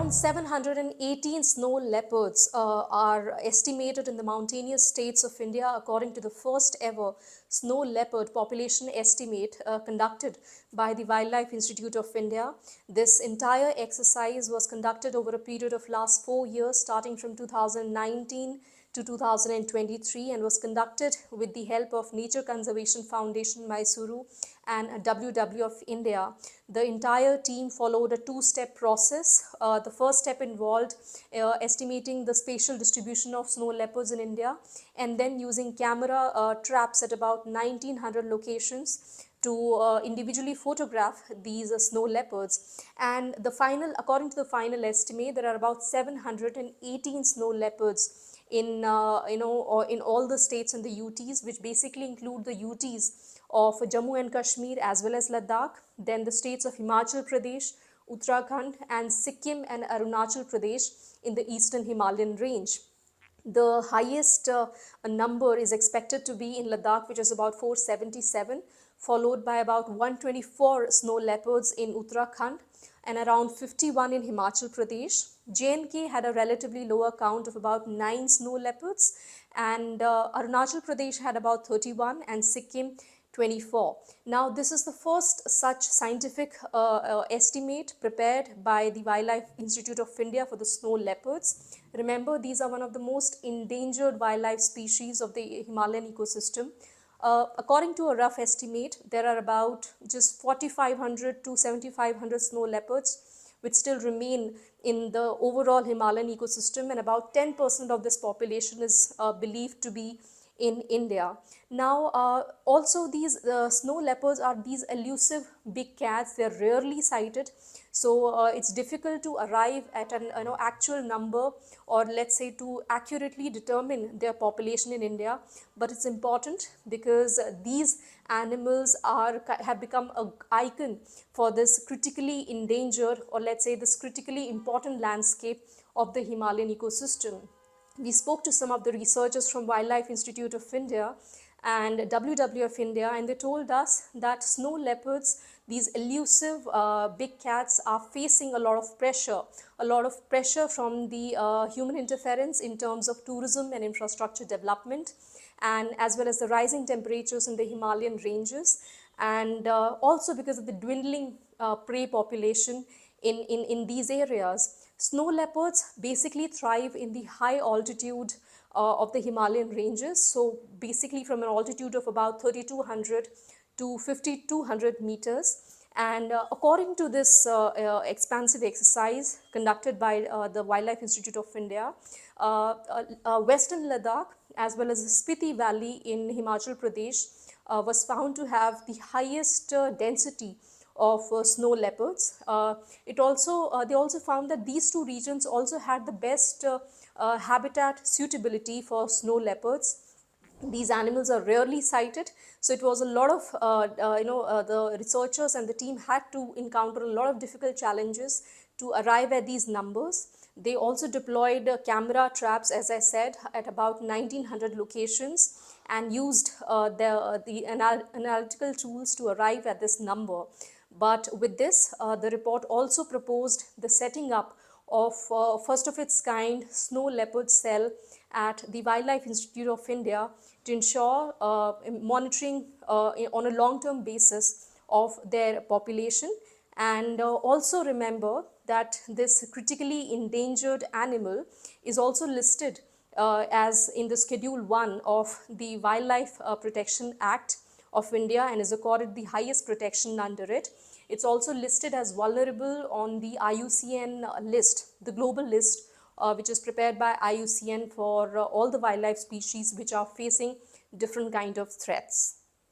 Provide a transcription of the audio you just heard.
Around 718 snow leopards are estimated in the mountainous states of India, according to the first ever snow leopard population estimate conducted by the Wildlife Institute of India. This entire exercise was conducted over a period of last 4 years, starting from 2019 to 2023, and was conducted with the help of Nature Conservation Foundation, Mysuru, and WWF India. The entire team followed a two-step process. The first step involved estimating the spatial distribution of snow leopards in India, and then using camera traps at about 1900 locations to individually photograph these snow leopards. And according to the final estimate, there are about 718 snow leopards in in all the states and the UTs, which basically include the UTs of Jammu and Kashmir as well as Ladakh, then the states of Himachal Pradesh, Uttarakhand, and Sikkim and Arunachal Pradesh in the eastern Himalayan range. The highest number is expected to be in Ladakh, which is about 477, followed by about 124 snow leopards in Uttarakhand and around 51 in Himachal Pradesh. J&K had a relatively lower count of about 9 snow leopards, and Arunachal Pradesh had about 31 and Sikkim 24. Now, this is the first such scientific estimate prepared by the Wildlife Institute of India for the snow leopards. Remember, these are one of the most endangered wildlife species of the Himalayan ecosystem. According to a rough estimate, there are about just 4,500 to 7,500 snow leopards which still remain in the overall Himalayan ecosystem, and about 10% of this population is believed to be in India. Now, also these snow leopards are these elusive big cats. They are rarely sighted, so it's difficult to arrive at an actual number, or let's say to accurately determine their population in India. But it's important because these animals have become an icon for this critically endangered, or let's say this critically important landscape of the Himalayan ecosystem. We spoke to some of the researchers from Wildlife Institute of India and WWF India, and they told us that snow leopards, these elusive big cats, are facing a lot of pressure from the human interference in terms of tourism and infrastructure development, and as well as the rising temperatures in the Himalayan ranges, and also because of the dwindling prey population in these areas. Snow leopards basically thrive in the high altitude of the Himalayan ranges. So basically from an altitude of about 3,200 to 5,200 meters. And according to this expansive exercise conducted by the Wildlife Institute of India, Western Ladakh as well as the Spiti Valley in Himachal Pradesh was found to have the highest density of snow leopards. They also found that these two regions also had the best habitat suitability for snow leopards. These animals are rarely sighted, so it was a lot of the researchers and the team had to encounter a lot of difficult challenges to arrive at these numbers. They also deployed camera traps, as I said, at about 1900 locations, and used the analytical tools to arrive at this number. But with this, the report also proposed the setting up of first of its kind snow leopard cell at the Wildlife Institute of India to ensure monitoring on a long-term basis of their population. And also remember that this critically endangered animal is also listed as in the Schedule 1 of the Wildlife Protection Act of India, and is accorded the highest protection under it. It's also listed as vulnerable on the IUCN list, the global list, which is prepared by IUCN for all the wildlife species which are facing different kind of threats.